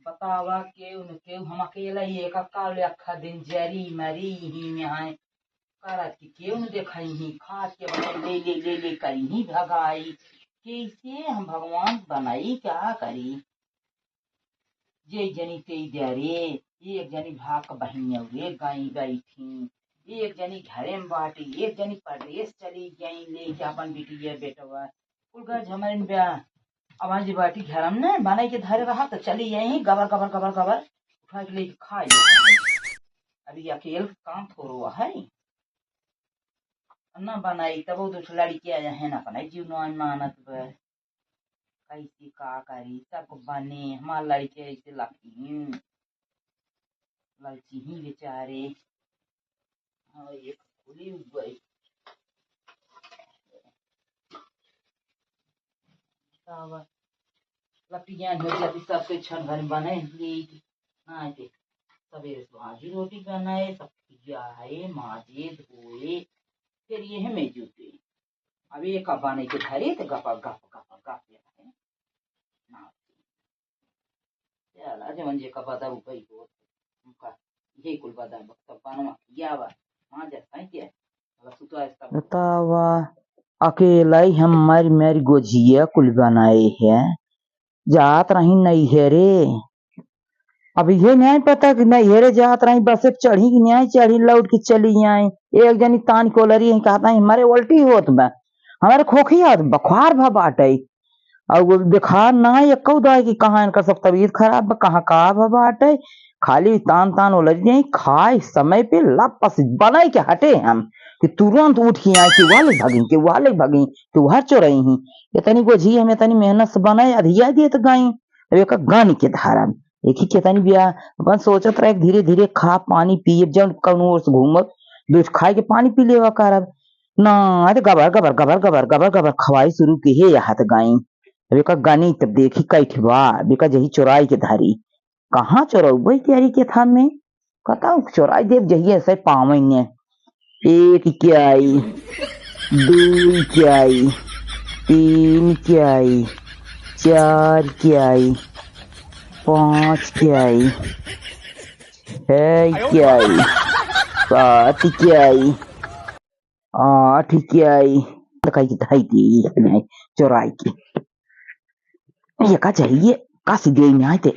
बतावा के उनके हम अकेला ही एक काल अखा दिन जरी मरी ही में आए करत की केहू न देखई ही खाद के बने ले करी ही भगाई कैसे हम भगवान बनाई क्या करी जे जनी ते दे रे एक जनी भाग बहिनी एक गाई गई थी एक जनी घरे में बाटी एक जनी परदेश चली गई ले के अपन बिटिया बेटवा कुल घर झमरन ब्याह आवाज बाटी घर में न बनाई के धरे रहा तो चली यही गबर गबर गबर गबर उठा के लेके खाई अभी अकेले काम थोड़ो है न बनाई तब वो दूसरी लड़की आया है ना बनाई जीव मान मानत बर कैसी का करी सब बने हमार लड़के ऐसे लकी लड़की ही बेचारे हाँ एक खुली गई लकड़ियाँ हो जाती सबके क्षण भर बने ना थे सवेरे सुहाजी रोटी बनाए सब खियाए माजे धोए फिर ये में जूते अब एक बने के धरे तो गप गप गप गप चला जवन जे का बदा गई हो उनका ये कुल बदा सब बनवा कियावा मां जैसा ही क्या सुतो ऐसा बतावा अकेला ही हम मेरी गोजिया कुल बनाए हैं जात रही नहीं है रे अब ये नहीं पता कि नहीं हेरे जात रही बस एक चढ़ी की नहीं चढ़ी लौट के चली आई एक जनी तान कोलरी है कहता है हमारे उल्टी होत बा हमारे खोखी होत बुखार भा बाटे और दिखा ना एक दवाई की कहाँ इनका सब तबीयत खराब कहाँ का बाटे खाली तान तान उलझ नहीं खाए समय पे लापस बनाई के हटे हम कि तुरंत उठ के आए कि वाले भगी कि वह चो रही ही इतनी को जी हमें इतनी मेहनत से बनाए अधिया दिए तो गई अब एक गानी के धारा एक ही केतनी बिया अपन सोचत रहे धीरे धीरे खा पानी पिए जब कौनो ओर से घूमत दूध खाए के पानी पी लेवा करब ना तो गबर गबर गबर गबर गबर गबर खवाई शुरू की है यहाँ गाई बेका गानी तब देखी कैठवा बेका जही चोराई के धारी कहाँ चोराऊ भाई तैयारी के था में कता चोराई देव जही ऐसे पावन एक क्या आई दो क्या आई तीन क्या आई चार क्या आई पांच क्या आई छह क्या आई सात क्या आई आठ क्या आई धाई की चोराई की ये का चाहिए का सीधे यहाँ थे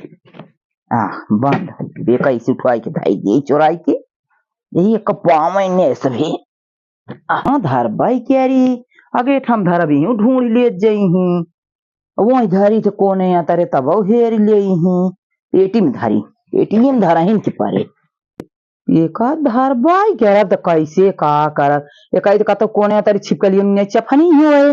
बंद बेका इसी उठवाई के धाई दे चोराई के यही एक पावे ने सभी धार बाई क्यारी आगे ठम धर भी हूँ ढूंढ ले जाई हूँ वो धारी तो कोने आता रे तब हेर ले हूँ एटीएम धारी एटीएम धारा ही के पारे एक धार बाई कह तो कैसे का कर एक का तो कोने आता छिपकली ने चफनी हुए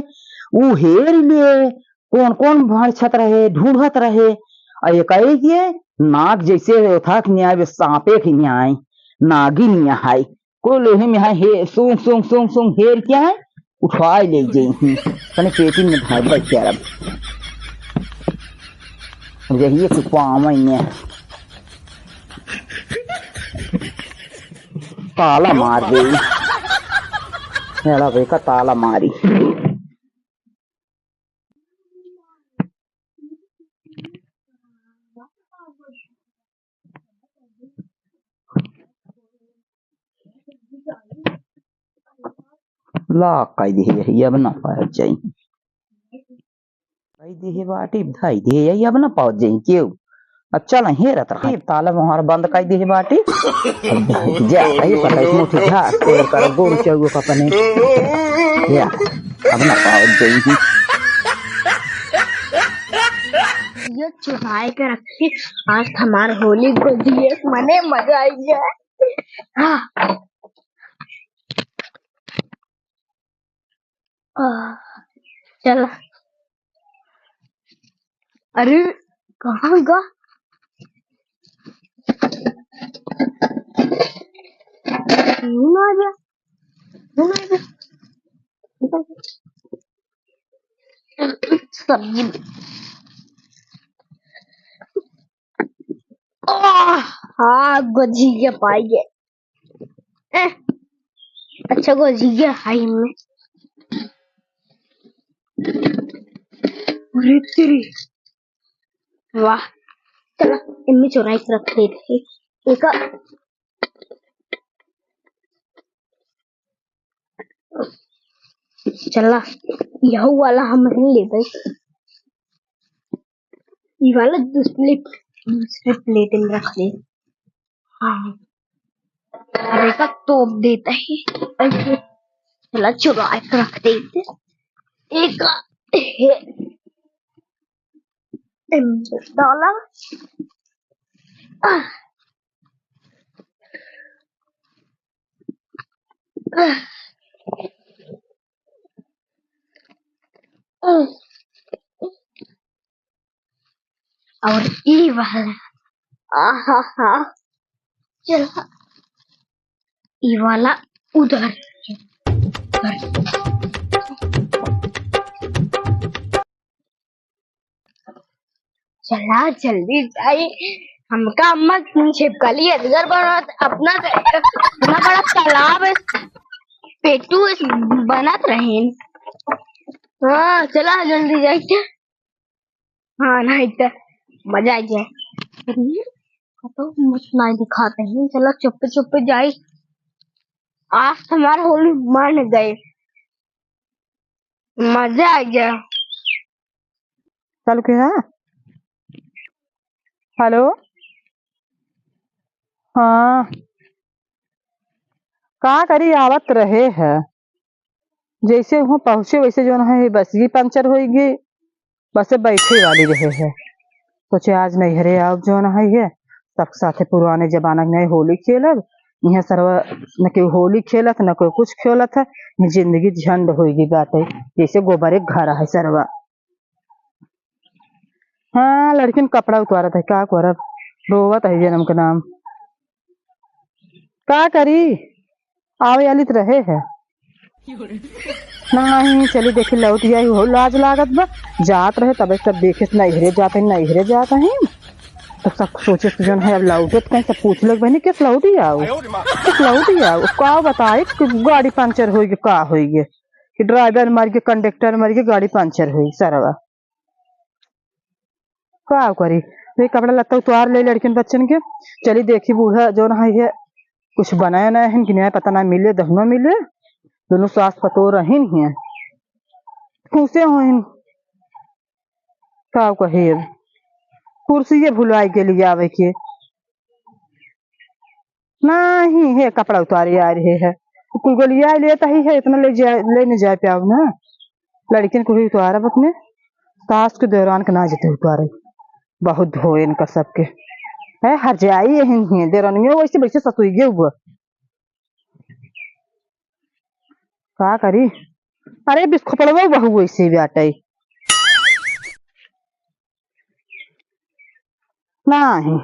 वो हेर ले कौन कौन भाड़ छत रहे ढूंढत रहे और एक ये नाग जैसे था न्याय सांपे की न्याय नागी न्याय को लोहे में है सूंग सूंग सूंग सूंग हेर क्या है उठवा ले जाई तने पेटी में धार बच्चा यही एक पावन ताला मार गई मेरा भाई का ताला मारी ला काई दे ये बना पाया जाई काई दे बाटी धाई दे ये बना पाओ जाई क्यों अच्छा नहीं है रहा ताला मोहर बंद काई दे बाटी जा आई पता है मुठी जा तेरे कर गोर चगो का पने या अब ना पाओ जाई ये चुराए के रखी आज हमार होली को दिए मने मजा आई जाए हाँ चल अरे कहाँ गा सब्जी हाँ गोजिया पाइए अच्छा गोजिया हाई में अरे तेरी वाह चला इनमें चुराई के रख देते हैं एक। चला यह वाला हम ले भाई, ये वाला दूसरे प्लेट में रख दे। हाँ अरे का तोप देता है ऐसे। चला चुरा के रख देते एक डाला। और ये वाला आहा हा, चला ये वाला उधर चला जल्दी जाए। हमका अम्मा छिपका ली अजगर बना अपना इतना बड़ा तालाब पेटू बनत रहे। हाँ चला जल्दी जाए। हाँ नहीं तो मजा आ जाए। तो मुझ नहीं दिखाते हैं, चलो चुप्पे चुप्पे जाए। आज हमारा होली मान गए, मजा आ गया। चल के है हेलो हाँ का करी आवत रहे है, जैसे वहाँ पहुंचे वैसे जो है बस ही पंचर होगी, बस बैठे वाली रहे है। सोचे आज नैहरे आओ जो है सब साथे पुराने जमाना में होली खेलब। यहाँ सर्व न कोई होली खेलत न कोई कुछ खेलत है, जिंदगी झंड होगी बात है जैसे गोबर एक घर है सरवा। हाँ लड़किन कपड़ा उतारत है का करब, रोवत है जन्म के नाम का करी आवे वाली रहे है। नहीं चली देखी लौट आई हो लाज लागत बा, जात रहे तब सब देखे नैहरे जाते हैं तो सब सोचे जो है अब लौटे कहीं सब पूछ लोग बहनी किस लौटी आओ का बताए गाड़ी पंचर होगी का होगी कि ड्राइवर मर गए कंडक्टर मर गए गाड़ी पंचर हुई सरवा का करी। तो कपड़ा लत्ता उतार ले लड़किन बच्चन के, चली देखी बूढ़ा जो है कुछ बनाया ना है कि नहीं पता ना मिले दहना मिले, दोनों सास पतो रही है खुशे हो का कहे कुर्सी भुलाई के लिए आवे के नहीं है कपड़ा उतारे आ रहे है कुल गोलिया लेता ही है इतना ले नहीं जा पाओ ना लड़किन को ही उतारा अपने सास के दौरान के ना जाते उतारे बहुत धोए इनका सबके है हर जाई है देरानियों वैसे वैसे सतुई हुआ का करी। अरे बिस्कुटवा बहु वैसे बाटे नहीं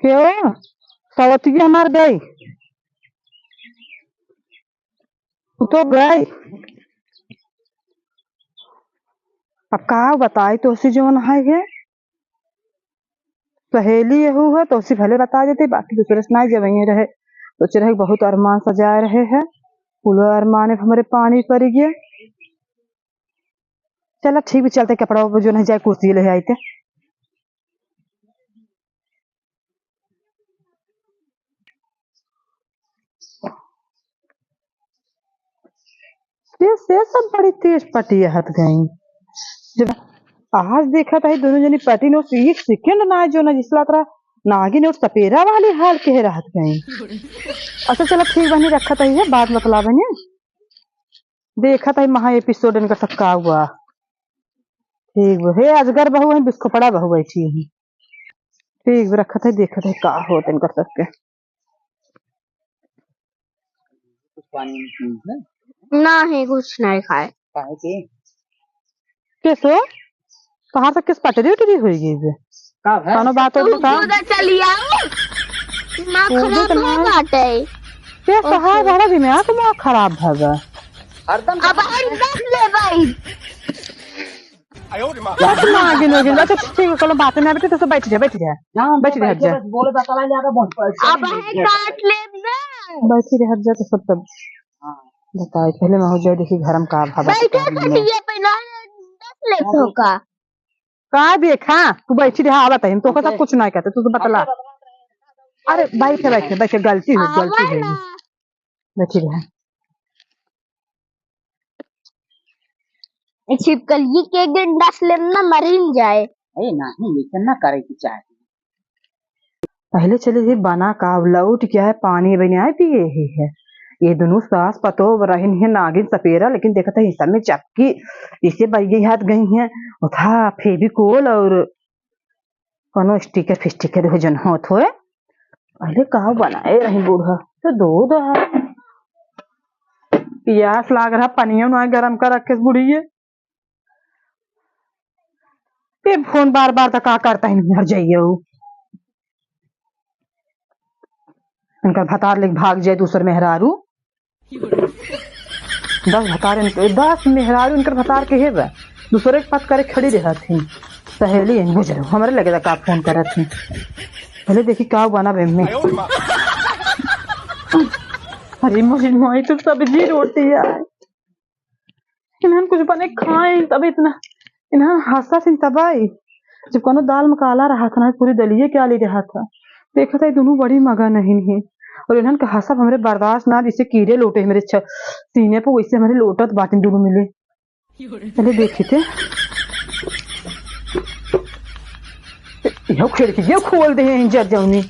क्यों सवती हमार गई तो गई अब का बताई तो उसी जो है सहेली यहू है तो उसी भले बता देते, बाकी दूसरे से नहीं जब रहे सोच रहे बहुत अरमान सजा रहे हैं पुलो अरमान हमारे पानी पड़ गया। चलो ठीक भी चलते कपड़ा जो नहीं जाए कुर्सी ले आते से सब बड़ी तेज पटी हट गई। जब आज देखा था दोनों जनी पति ने एक सेकंड ना जो ना जिसला तरह नागिन और सपेरा वाली हाल के राहत गई। अच्छा चलो ठीक बनी रखा था ये बात बतला बनी देखा था महा एपिसोड इनका सक्का हुआ ठीक है अजगर बहू है बिस्कुपड़ा बहू बैठी है ठीक रखा था देखा था का होता इनका सबके नहीं कुछ नहीं खाए कैसे कहाँ तक किस पटरी उटरी हुई गई कानो बात हो चली आओ माँ खराब हो बाटे के सहाय बड़ा दिमाग में खराब भगा हरदम अब दस ले भाई नागिन होगी तो ठीक है चलो बात में आते तो सब बैठ जा बैठ जा बोले बतला जाता बहुत अब है काट ले ना बैठी रह जा तो सब तब बताए पहले मैं हो जाए देखी घर में का भाव बैठे खटिया पे ना 10 ले होगा का देखा तू बैठी रहा आवत है तो सब कुछ नहीं कहते तू तो बतला। अरे बैठे बैठे बैठे गलती हो बैठी रहा। छिपकली के एक दिन डस लेना मर ही जाए। अरे नहीं लेकिन ना करे की चाहे। पहले चले थे बना का लौट क्या है पानी बने आए पिए ही है ये दोनों सास पतो रहन है नागिन सपेरा लेकिन देखा था हिस्सा में चक्की इसे बैगी हाथ गई हैं उठा फेविकोल और कोनो स्टिकर फिस्टिकर हो जन होत होए पहले कहा बनाए रही बूढ़ा तो दूध है प्यास लाग रहा पनियों ना गरम कर रखे बुढ़िए ये फोन बार बार तक का करता है नहीं हर जाइए इनका भतार लेके भाग जाए दूसर मेहरारू 10 भतार 10 मेहरारू इनकर भतार के हेबे दूसरे के पास करे खड़ी रहा थी सहेली गुजर हमारे लगे का फोन कर थी पहले देखी का बना बे में अरे मुझे मोई तो सब्जी रोटी यार इन्हन कुछ बने खाए तब इतना इन्हन हंसा सिंह तबाई जब कोनो दाल में काला रहा था ना पूरी दलिये क्या ले रहा था देखा था ये दोनों बड़ी मगा नहीं है और इन्हन का हंसा हमारे बर्दाश्त ना जिससे कीड़े लोटे मेरे सीने पे वैसे हमारे लोटत बातें दोनों मिले पहले देखे थे यो खिड़की ये खोल दे जर जाऊनी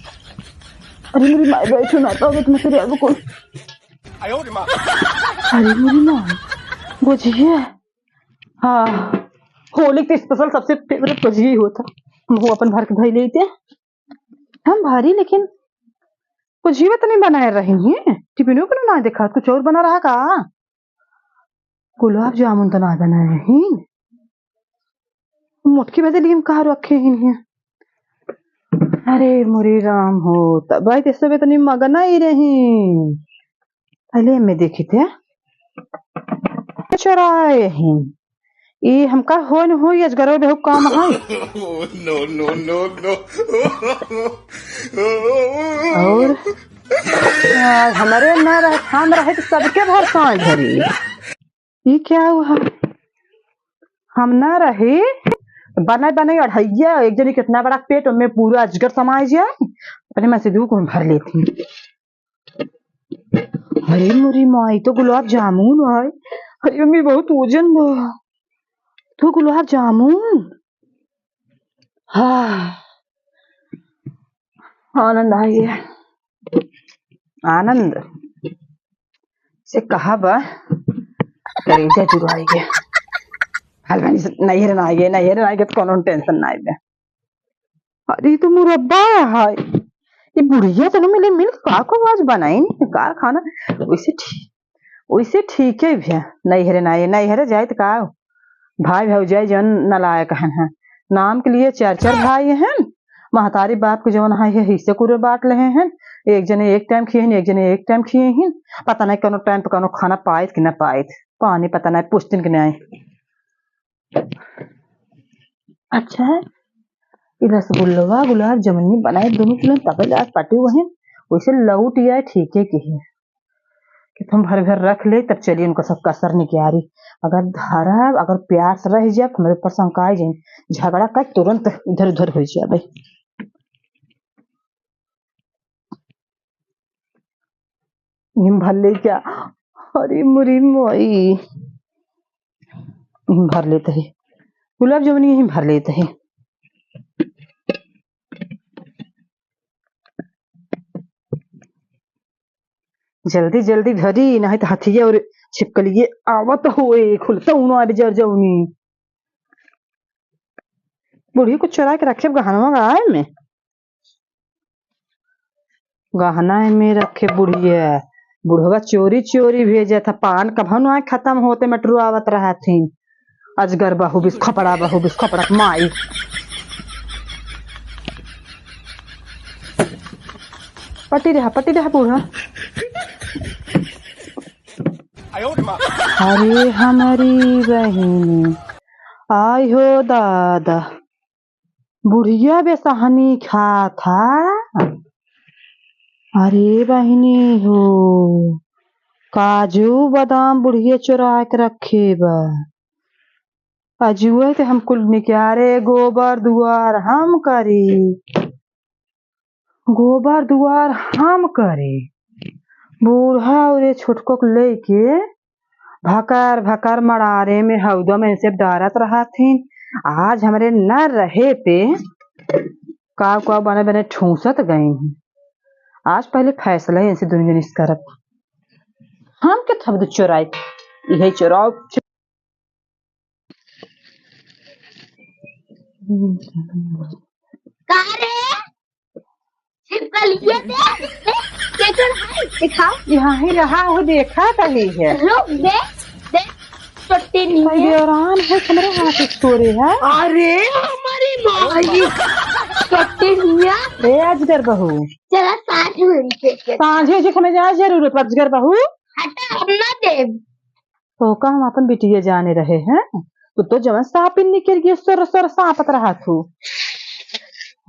अरे मेरी माँ बैठो ना तो तुम्हें तेरे अब को अरे मेरी माँ गुजिया हाँ होली के स्पेशल सबसे फेवरेट गुजिया ही होता वो अपन भर के धई लेते हम भारी लेकिन गुजिया तो नहीं बनाए रही है टिफिनों को ना देखा कुछ और बना रहा का गुलाब जामुन तो ना बनाए रही मोटकी वजह लिए कहा रखे हैं अरे मुरी राम हो तब भाई तेरे से तो नहीं मगना ही रही पहले मैं देखी थे चराए हैं ये हमका हो न हो ये अजगरो बेहू काम है नो नो नो नो और हमारे ना रहे हम रहे तो सबके भर सांझ भरी ये क्या हुआ हम ना रहे बना बना अढ़ैया एक जनी कितना बड़ा पेट में पूरा अजगर समाये जाए अपने मैं से दू को भर लेती अरे मुरी माई तो गुलाब जामुन है अरे मम्मी बहुत वजन बा तो गुलाब जामुन हाँ आनंद आई आनंद से कहा बा करेजा जुड़ाई गया हलवानी नहीं रहना आएगा तो कौन टेंशन ना आएगा अरे तो मुरब्बा है ये बुढ़िया चलो मिले मिल का को आज बनाई नहीं का खाना वैसे ठीक है भैया नहीं हरे जाए तो का भाई भौजाई जन नलायक है नाम के लिए 4 भाई हैं महतारी बाप के जवन है हिस्से पूरे बांट रहे हैं एक जने एक टाइम खिए एक जने एक टाइम खिए हैं पता नहीं कोनो टाइम पे कोनो खाना पाए कि ना पाए पानी पता नहीं पूछते कि नहीं अच्छा ये रसगुल्ला गुलाब जामुन बनाए दोनों किलो तब आज पार्टी हुए हैं वैसे लौट या ठीक है कि तुम भर भर रख ले तब चलिए उनका सबका असर नहीं किया रही अगर धारा अगर प्यास रह जाए तो मेरे ऊपर शंका जाए झगड़ा कर तुरंत इधर उधर हो जाए भाई भर ले क्या अरे मुरी मोई भर लेते है गुलाब जामुन यही भर लेते हैं जल्दी जल्दी भरी नहीं तो हथिया और छिपकलिए आवत हुए खुलता उन्होंने जर जाऊनी बुढ़ी को चुरा के रखे गहना गाय में गहना में रखे बुढ़िया बुढ़वा चोरी चोरी भेजा था पान कभन खत्म होते मटरू आवत रहा थी अजगर बहु बिस खपड़ा माई पटी रहा बूढ़ा अरे हमारी बहन आई हो दादा बुढ़िया बेसहनी खा था अरे बहनी हो काजू बादाम बुढ़िया चुरा के रखे बा अजुए ते हम कुल निकारे गोबर दुआर हम करी, गोबर दुआर हम करे। बूढ़ा और छोटको को लेके भकार भकार मड़ारे में हौदा में से डारत रहा थी। आज हमरे न रहे पे का बने बने ठूसत गई। आज पहले फैसला ऐसे दुनिया निस करब हम के थब चोराई यही चोराव। छिपकलियाँ दिखाओ। यहाँ ही रहा हो देखा कही है। रुक देख छोटी नहीं देवरान है तुम्हारे हाथ छोड़े है। अरे हमारी माँ छोटी निया ए अजगर बहू चला 60 मिनट सांझे जे हमें जा जरूरत अजगर बहू हटा हम ना दे तो का हम अपन बिटिया जाने रहे हैं। तो जवन सांप निकल गया सर सर सांपत रहा तू।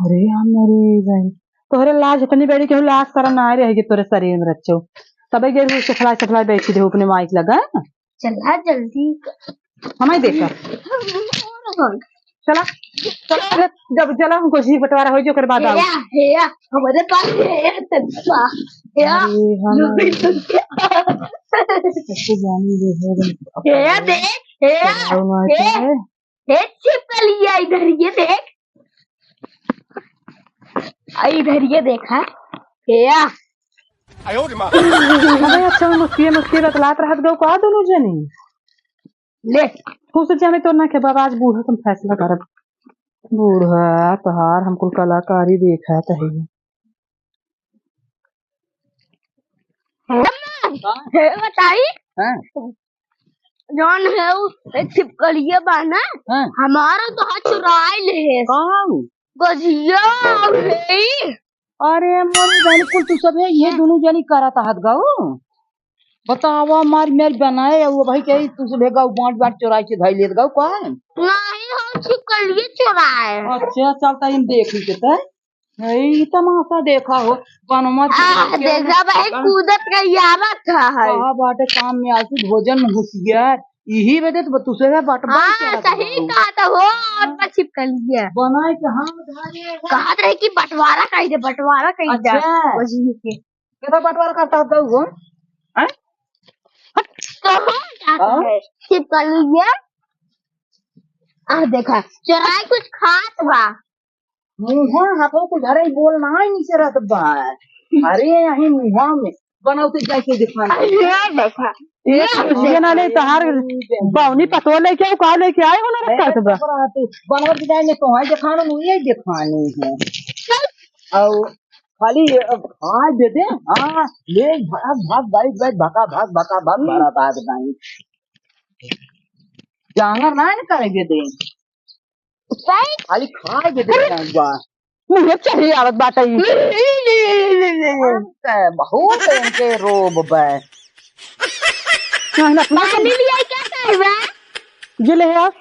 अरे हमारी बहन तोहरे लाज इतनी बड़ी केहू लाज कर ना रहेगी तोरे शरीर में रचो तबे गे सफलाई बैठी दे अपने माइक लगा। चला जल्दी हमें देखा चला जब चला हमको जी बंटवारा हो जो कर बाद आओ। हमारे पास छिपकलियाँ इधर ये देख इधर ये देखा अच्छा मुस्किल बतलात रहत गो का दोनों जनी ले खुश जाने तो ना के बाबा आज बूढ़ा तुम फैसला करब। बूढ़ा तहार हमको कलाकारी देखा है बताई जौन है छिपकलिया बाना हमारा तो हाथ चुराई ले गजिया अरे मोरी बहन कुल तू सब है ये दोनों जनी करत हाथ गाओ बतावा मार मेर बनाए वो भाई कही तू सब गाओ बांट बांट चुराई के धाई लेत गाओ का नहीं हम छिपकलिया चुराए। अच्छा चलता इन देख ली के यही तमाशा देखा हो पनमा देखा भाई कूदत का यारा था है बाटे काम में आती भोजन में घुस गया यही वजह तो दूसरे बाट सही कहा था वो और पर छिपकलिया बनाए के हम कहा रहे कि बंटवारा कही दे बंटवारा कही दे कितना बंटवारा करता होता वो छिपकलिया देखा चुराई कुछ खास बा मुँह हाथों को घरे बोलना ही नहीं से रहता बा। अरे यही मुँह में बनाते जाके दिखाना देखा ये ना ले तहार बावनी पतो ले क्या का लेके आए हो ना रखा बा बनवा के जाएंगे तो है दिखाना मुझे दिखानी है और खाली आज दे दे हाँ ले भाग भाग बाइक बाइक भका भाग भरा था नहीं जानवर ना करेंगे दे खाली खाए दे दे मुझे चाहिए आवत बाटा बहुत इनके रोब बे ये ले अब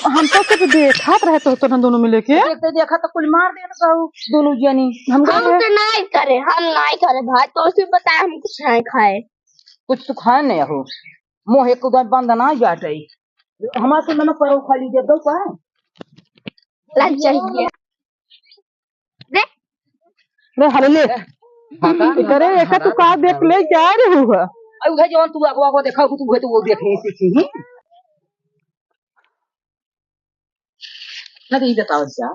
हम तो सिर्फ देखा रहे तो दोनों मिले के देखा तो कुल मार देना दोनों जनी हम नहीं करे भाई तो उसे बताया हम कुछ नहीं खाए कुछ तो खाए नहीं हो मोहे को बंद ना जाते हमारे से नमक पर खाली दे दो का लग चाहिए ले हले ले करे एक तो का देख ले क्या रे हुआ अब है जवान तू अगवा को देखा तू है तो वो देखे सीखी ना ये बताओ जा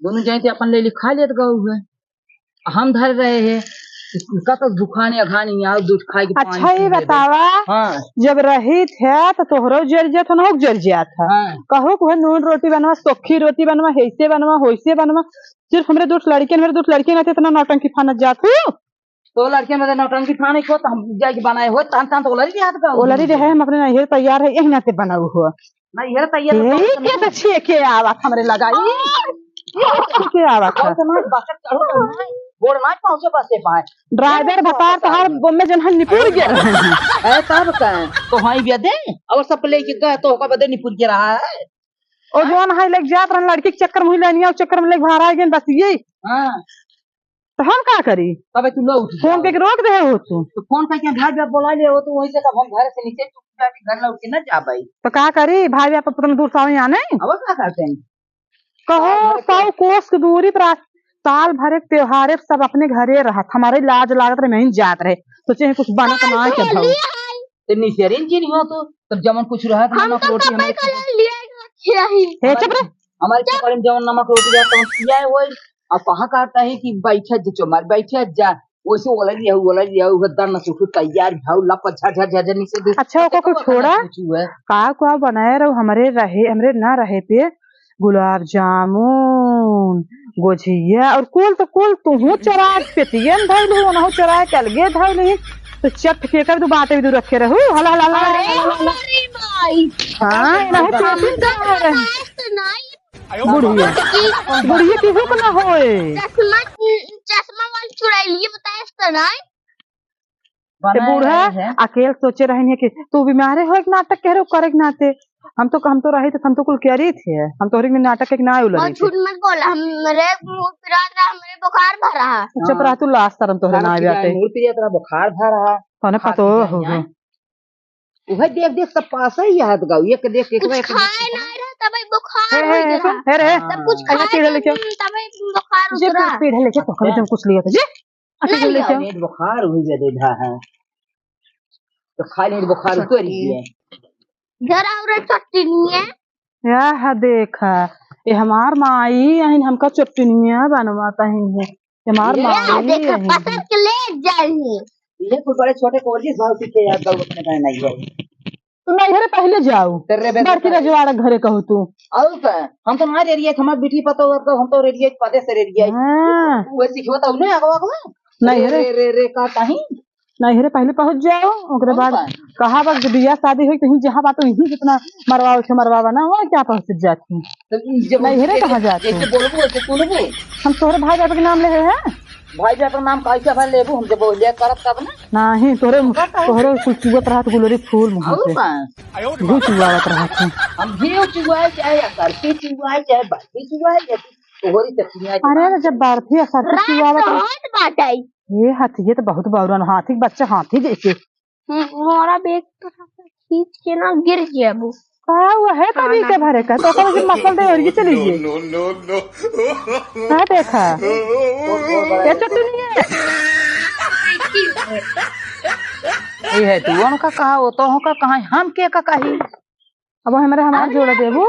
दोनों जाते अपन ले खा लेत गऊ है हम धर रहे हैं इसका तो दुखाने अघानी यार दूध खाए अच्छा ये बतावा हाँ। जब रही थे तो तोहरो जर जात ना जर जात था हाँ। कहो को नून रोटी बनवा सोखी रोटी बनवा ऐसे बनवा होइसे बनवा सिर्फ हमरे दो लड़के ना थे इतना नौटंकी फानत जात हूँ तो लड़के में नौटंकी फाने को तो हम जाके बनाए हो तान तो लड़ी हाथ का वो लड़ी रहे हम अपने नैहर तैयार है यही नाते बनाऊ हुआ नैहर तैयार तो छे के आवा हमरे लगाई के आवा बोल ना पहुंचे बसे पाए ड्राइवर बता तहार बम्मे जनहन निपुर गया है तब का तो हाई बिया दे और सब लेके गए तो का बदे निपुर के रहा है और जोन हाई लग जात रन लड़की के चक्कर में लेनिया चक्कर में ले भारा गए बस ये हां तो हम का करी? तब तू न उठ फोन पे रोक दे हो तू। तो फोन करके भाई बाप बोला ले हो तो वही से कब हम घर से नीचे चुप जाके घर लौट के न जा भाई। तो का करी? भाई बाप तुम दूर साव यहाँ नहीं अब क्या करते हैं? कहो 100 कोस की दूरी पर साल भर के त्योहार सब अपने घरे रहत, हमारे लाज लागत रहे नहीं जात रहे, सोचे कुछ बना तो ना के भाव तो निशरीन जी नहीं हो तो तब जमन कुछ रहा था नमक रोटी हे चुप रे। हमारे चक्कर में जमन नमक रोटी जाता किया है वही। अब कहाँ कहता है कि बैठा जो मार बैठा जा वैसे ओला लिया गद्दा न सुखु तैयार भाव लप झट झट झट नीचे। अच्छा को छोड़ा का बनाए रहो हमरे ना रहे पे गुलाब जामुन गोझिया और कुल तू चरा पेटियन धइल हो ना चरा के अलगे धइल ही तो चट के कर दो बाटे भी रखे रहू हला हला हला। अरे भाई हां नहीं पेटियन का है बुढ़िया बुढ़िया किहो को ना होए चश्मा वाली चुड़ैल ये बताया तो नहीं बूढ़ा अकेले सोचे रहे हैं कि तू बीमार हो एक नाटक कह रहे हो करे नाते हम तो रहे थे हम तो कुल कह रही थे हम तो नाटक के ना उलझे झूठ मत बोल हमरे मुंह पिरात रहा हमरे बुखार भर रहा चुप रहा तू लास्ट तरम तोहरे ना आते मुंह पिरात रहा बुखार भर रहा तने पतो हो वह देख सब पास ही याद गाओ एक देख एक खाए ना रहा तब बुखार हो गया है रे सब कुछ खाए तब बुखार उतरा पीढ़े लेके तो कभी तुम कुछ लिया था जी नहीं लेके बुखार हो गया देधा है तो खा ले बुखार उतर गया जरा और चटनी है यह देखा ये हमार माई यही हमका चटनिया बनवाता है हमार माई देखा पसंद के ले जाइए ये कुछ बड़े छोटे कोर्जिस भाव सीखे याद गाओ अपने का नहीं है तू नहीं घरे पहले जाओ बड़की रजवाड़ा घरे कहू तू और का हम तो ना रेडिया हमार बेटी पता हो हम तो रेडिया पते से रेडिया वो सिखवता उन्हें अगवा नहीं रे का कहीं नहीं रे पहले पहुंच जाओ उसके बाद कहा बस बिया शादी हुई कहीं जहाँ बात यही जितना मरवावा ना हो क्या पहुंच जाती नहीं रे कहाँ जाती हम तोहरे भाई बाप के नाम ले हैं भाई बाप का नाम कैसे भाई लेबू हम जब बोलिया करत तब ना नहीं तोहरे कुल चुगत रहा गुलरी फूल मुंह से घी चुगावत रहा हम घी चुगाए चाहे करके चुगाए चाहे बाकी चुगाए तोहरी चटनिया अरे जब बर्फी असर चुगावत बाटाई ये हाथी तो बहुत बौरन हाथी बच्चा हाथी जैसे हमारा बैग तो खींच के ना गिर गया वो का हुआ है कभी के भरे का तो कभी मसल दे और ये चली गई नो देखा ये चटनी है ये है तू उनका कहा वो तो का कहा हम के का कही अब हमारे जोड़ देबू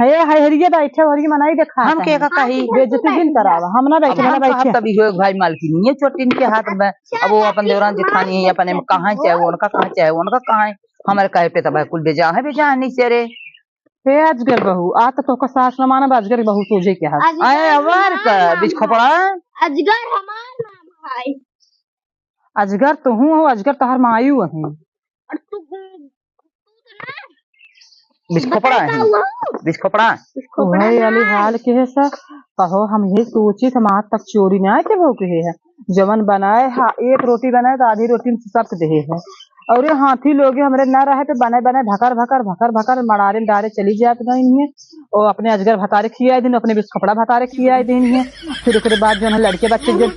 है हरिये बैठे हरिये मनाई देखा हम के का कही बेइज्जती दिन करावा हम ना बैठे तभी हो भाई मालकिन ये चोटिन के हाथ में अब वो अपन देवरान जेठानी है अपने में कहां चाहे उनका कहां है हमारे कहे पे तब कुल बेजा नहीं से रे हे अजगर बहू आ तो का सास न माना अजगर बहू सोजे के हाथ आए अवर का बीच खपड़ा अजगर हमार नाम है अजगर तो हूं हो अजगर तोहर मायू है और तू बिस्खोपड़ा वही वाली हाल के है सर कहो हम ये सोची हम आज तक चोरी ना के वो के है जवन बनाए एक रोटी बनाए तो आधी रोटी सब दे है और ये हाथी लोग हमरे न रहे पे बने भकर मड़ारे डारे चली जात गई है और अपने अजगर भतारे खियाए दिन अपने बिस्खोपड़ा भतारे खियाए दिन है फिर उसके बाद जो है लड़के बच्चे जब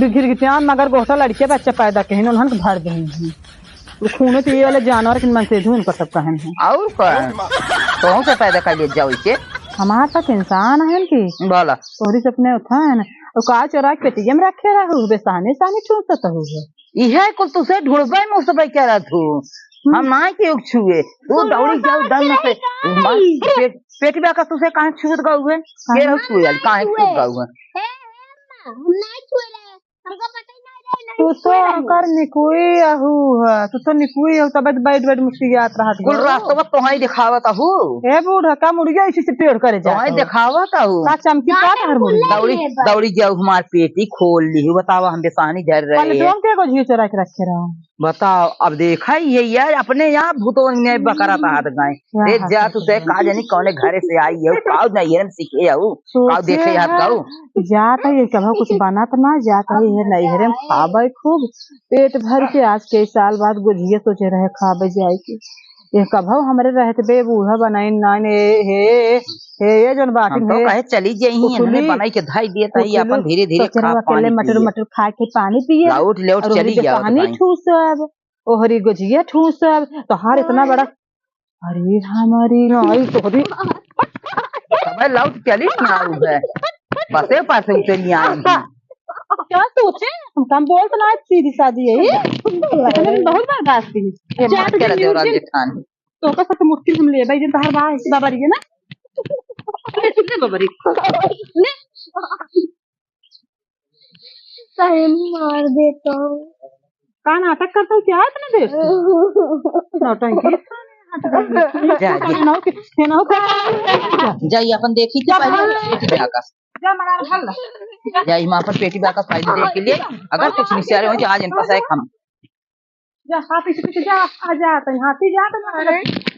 घिरगिटियान मगर गोसा लड़के बच्चे पैदा कहे उन्होंने भर दें खूने पिए वाले जानवर के मन से धुन कर सब कहन है और तो से पैदा कर ले जाओ इसे हमारे पास इंसान है कि बोला तोरी सपने उठा है और का चोरा के पेटिया में रखे रहू बेसाने साने छूट तो है इहे कुल तुसे ढूंढबे में उस क्या रहा तू हम ना के उग छुए तू दौड़ी जाओ दम से पेट में का तुसे कहां छूट गए हुए के हो छुए कहां छूट गए हुए हम नहीं छुए हमको पता ही नहीं तू तो अंकर निकुई आहू है तू तो निकुई हो तब बैठ मुस्कियात रहा कुल रास्ता तो ही दिखावत आहू ए बूढ़ा का मुर्गिया इसी से पेड़ करे जा तो दिखावत आहू का चमकी का हर दौड़ी जाओ हमार पेटी खोल ली बतावा हम बेसानी धर रहे हैं तुम के को झी चोरा के रखे रहो बताओ अब देखा ही यार अपने यहाँ भूतों ने बकरा हाथ गाय जा तू से का जानी कौने घरे से आई है काउ नहीं है सीखे आऊ काउ देखे हाथ गाऊ जाता है कभी कुछ बना तो ना जाता है नहीं हरे खाबे खूब पेट भर के आज के साल बाद गुजिया सोचे रहे खाबे जाए के ये कभो हमरे रहते बे बूढ़ा बनाई नान हे ये जन बाकी हम तो कहे चली जाई इन्होंने बनाई के धाई दिए तही अपन धीरे धीरे खा अकेले पानी मटर पिए मटर खा के पानी पिए लाउट लेउट और चली जाओ पानी ठूस अब ओहरी गुजिया ठूस अब तो हार इतना बड़ा अरे हमारी नाई तोहरी समय लाउट चली ना है बसे पासे उतरी आई क्या सोचे हम बोल तो ना सीधी सादी है बहुत बर्दाश्त की ये मत कर दे और जेठान तो का सब मुश्किल हम ले भाई जन तहर बा ऐसी बाबा रही है ना ले बाबा रही ले सही मार देता हूँ। का नाटक करता है क्या इतने देर से नौटंकी जाइए अपन देखी थी पहले पेटी बाकस जाइए वहाँ पर पेटी बाकस पहले देख के लिए अगर कुछ निशारे हो तो आज इन पास एक हम जा हाथी से जा आ जा हाथी जा